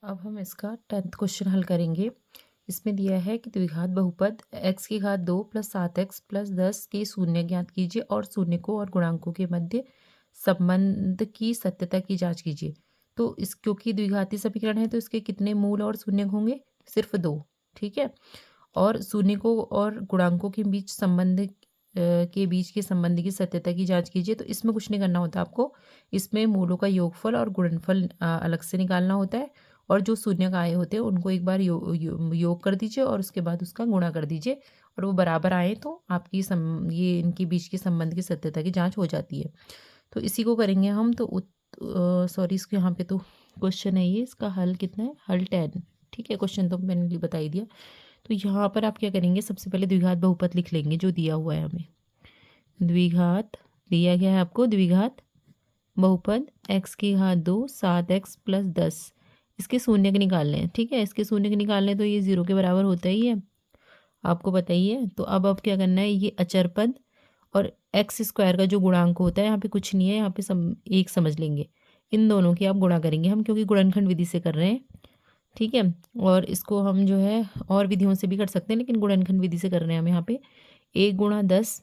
अब हम इसका 10th क्वेश्चन हल करेंगे। इसमें दिया है कि द्विघात बहुपद x की घात 2 + 7x + 10 के शून्य ज्ञात कीजिए और शून्य को और गुणांकों के मध्य संबंध की सत्यता की जांच कीजिए। तो इस क्योंकि द्विघाती समीकरण है तो इसके कितने मूल और शून्य होंगे? सिर्फ 2। ठीक है। और शून्य को और गुणांकों के बीच के बीच के संबंध की सत्यता की जांच कीजिए। तो इसमें कुछ नहीं करना होता आपको। इसमें मूलों का योगफल और गुणनफल अलग से निकालना होता है और जो शून्य का आए होते हैं उनको एक बार योग कर दीजिए और उसके बाद उसका गुणा कर दीजिए और वो बराबर आए तो आपकी ये इनके बीच के संबंध की सत्यता की जांच हो जाती है। तो इसी को करेंगे हम। तो सॉरी, इसके यहाँ पे तो क्वेश्चन है ये, इसका हल कितना है? हल 10। ठीक है, क्वेश्चन तो मैंने बता ही दिया। तो यहाँ पर आप क्या करेंगे, सबसे पहले द्विघात बहुपद लिख लेंगे जो दिया हुआ है हमें। द्विघात दिया गया है आपको, द्विघात बहुपद x की घात 2 7x + 10। इसके शून्य के निकालने हैं। ठीक है, इसके शून्य के निकालने तो ये 0 के बराबर होता ही है, आपको पता ही है। तो अब क्या करना है, ये अचर पद और एक्स स्क्वायर का जो गुणांक होता है, यहाँ पे कुछ नहीं है, यहाँ पे एक समझ लेंगे। इन दोनों की आप गुणा करेंगे हम, क्योंकि गुणनखंड विधि से कर रहे हैं। ठीक है, और इसको हम जो है और विधियों से भी कर सकते हैं, लेकिन गुणनखंड विधि से कर रहे हैं हम यहाँ पे। 1 × 10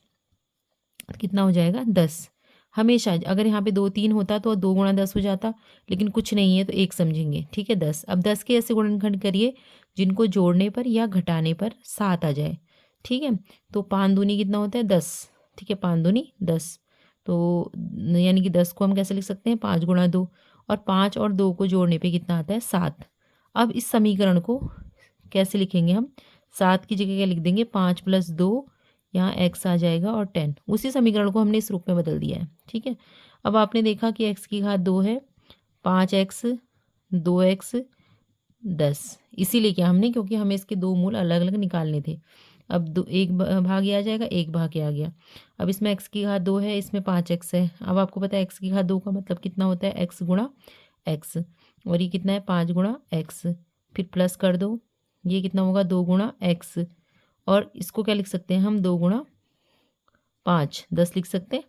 कितना हो जाएगा? 10। हमेशा अगर यहाँ पे 2 3 होता तो 2 × 10 हो जाता, लेकिन कुछ नहीं है तो 1 समझेंगे। ठीक है, 10। अब 10 के ऐसे गुणनखंड करिए जिनको जोड़ने पर या घटाने पर 7 आ जाए। ठीक है, तो 5 दूनी कितना होता है? 10। ठीक है, 5 दूनी 10। तो यानी कि 10 को हम कैसे लिख सकते हैं? 5 × 2, और 5 और 2 को जोड़ने पे कितना आता है? 7। अब इस समीकरण को कैसे लिखेंगे हम? 7 की जगह क्या लिख देंगे? 5 + 2, यहाँ x आ जाएगा और 10। उसी समीकरण को हमने इस रूप में बदल दिया है। ठीक है, अब आपने देखा कि x की घात 2 है, 5x 2x 10। इसीलिए क्या हमने, क्योंकि हमें इसके दो मूल अलग अलग निकालने थे। अब एक भाग ये आ जाएगा, एक भाग ये आ गया। अब इसमें x की घात 2 है, इसमें 5x है। अब आपको पता है x की घात 2 का मतलब कितना होता है? x × x, और ये कितना है? 5 × x। फिर प्लस कर दो, ये कितना होगा? 2 × x, और इसको क्या लिख सकते हैं हम? 2 × 5 10 लिख सकते हैं।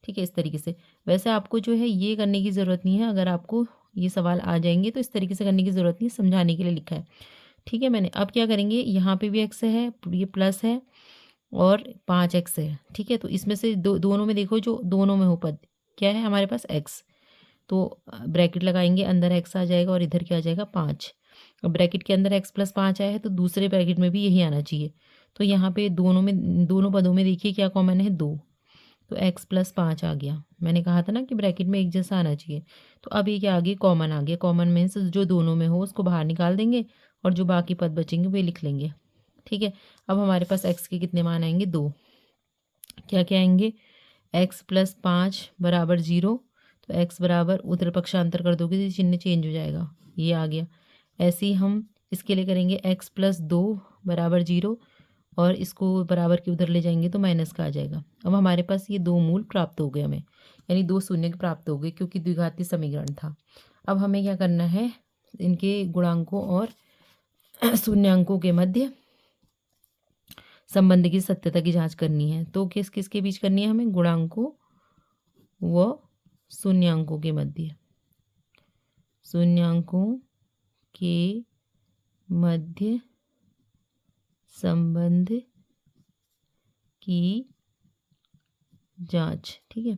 ठीक है, इस तरीके से। वैसे आपको जो है ये करने की ज़रूरत नहीं है, अगर आपको ये सवाल आ जाएंगे तो इस तरीके से करने की ज़रूरत नहीं, समझाने के लिए लिखा है। ठीक है, मैंने अब क्या करेंगे, यहाँ पे भी x है, ये प्लस है और 5x है। ठीक है, तो इसमें से दोनों में देखो, जो दोनों में हो पद क्या है हमारे पास? x। तो ब्रैकेट लगाएंगे, अंदर x आ जाएगा और इधर क्या आ जाएगा? 5। अब ब्रैकेट के अंदर x + 5 आया है तो दूसरे ब्रैकेट में भी यही आना चाहिए। तो यहाँ पे दोनों पदों में देखिए क्या कॉमन है? 2। तो x + 5 आ गया। मैंने कहा था ना कि ब्रैकेट में एक जैसा आना चाहिए। तो अब ये क्या आ गया? कॉमन आ गया। कॉमन मीन्स जो दोनों में हो उसको बाहर निकाल देंगे और जो बाकी पद बचेंगे वे लिख लेंगे। ठीक है, अब हमारे पास x के कितने मान आएंगे? 2। क्या क्या आएंगे? x + 5 = 0। तो x बराबर, उधर पक्षांतर कर दोगे तो चिन्ह चेंज हो जाएगा, ये आ गया। ऐसे ही हम इसके लिए करेंगे, x + 2 = 0, और इसको बराबर के उधर ले जाएंगे तो माइनस का आ जाएगा। अब हमारे पास ये 2 मूल प्राप्त हो गए हमें, यानी 2 शून्य प्राप्त हो गए, क्योंकि द्विघाती समीकरण था। अब हमें क्या करना है, इनके गुणांकों और शून्यांकों के मध्य संबंध की सत्यता की जांच करनी है। तो किस किस के बीच करनी है हमें? गुणांकों व शून्यांकों के मध्य, शून्यांकों के मध्य संबंध की जांच। ठीक है,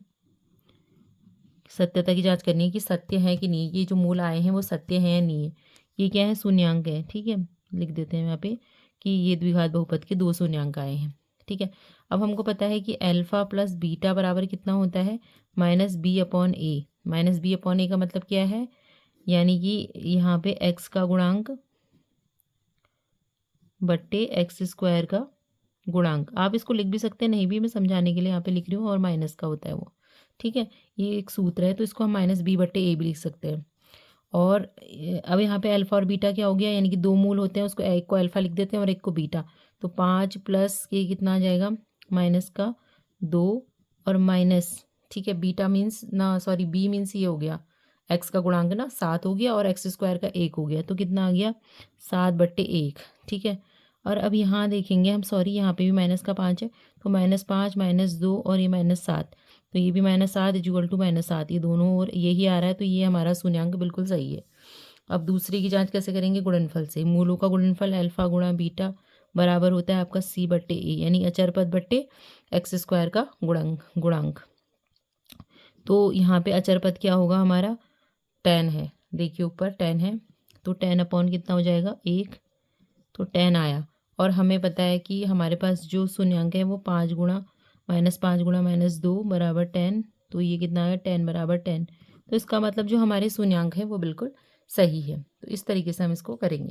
सत्यता की जांच करनी है कि सत्य है कि नहीं, ये जो मूल आए हैं वो सत्य है या नहीं है। ये क्या है? शून्यांक है। ठीक है, लिख देते हैं यहाँ पे कि ये द्विघात बहुपद के 2 शून्यांक आए हैं। ठीक है, अब हमको पता है कि अल्फा + बीटा बराबर कितना होता है? -b/a। -b/a का मतलब क्या है? यानी कि यहाँ पे x का गुणांक बट्टे x² का गुणांक। आप इसको लिख भी सकते हैं, नहीं भी, मैं समझाने के लिए यहाँ पे लिख रही हूँ, और माइनस का होता है वो। ठीक है, ये एक सूत्र है, तो इसको हम -b/a भी लिख सकते हैं। और अब यहाँ पे अल्फा और बीटा क्या हो गया, यानी कि 2 मूल होते हैं, उसको एक को अल्फा लिख देते हैं और एक को बीटा। तो 5 + के कितना आ जाएगा? -2 और माइनस। ठीक है, बीटा मीन्स ना, सॉरी, बी मीन्स ये हो गया, एक्स का गुणांक ना 7 हो गया और x² का 1 हो गया, तो कितना आ गया? 7/1। ठीक है, और अब यहाँ देखेंगे हम, सॉरी, यहाँ पे भी माइनस का 5 है, तो -5 -2 और ये -7, तो ये भी -7 = -7, ये दोनों और यही आ रहा है, तो ये हमारा शून्यांक बिल्कुल सही है। अब दूसरे की जांच कैसे करेंगे? गुणनफल से। मूलों का गुणनफल अल्फा गुणा बीटा बराबर होता है आपका c बट्टे ए, यानी अचर पद बट्टे एक्स स्क्वायर का गुणांक। तो यहाँ पे अचर पद क्या होगा हमारा? 10 है, देखिए ऊपर 10 है, तो 10 अपॉन कितना हो जाएगा? 1, तो 10 आया। और हमें पता है कि हमारे पास जो शून्यांक है वो 5 गुणा -2 बराबर 10, तो ये कितना आया? 10 बराबर 10। तो इसका मतलब जो हमारे शून्यांक है वो बिल्कुल सही है। तो इस तरीके से हम इसको करेंगे।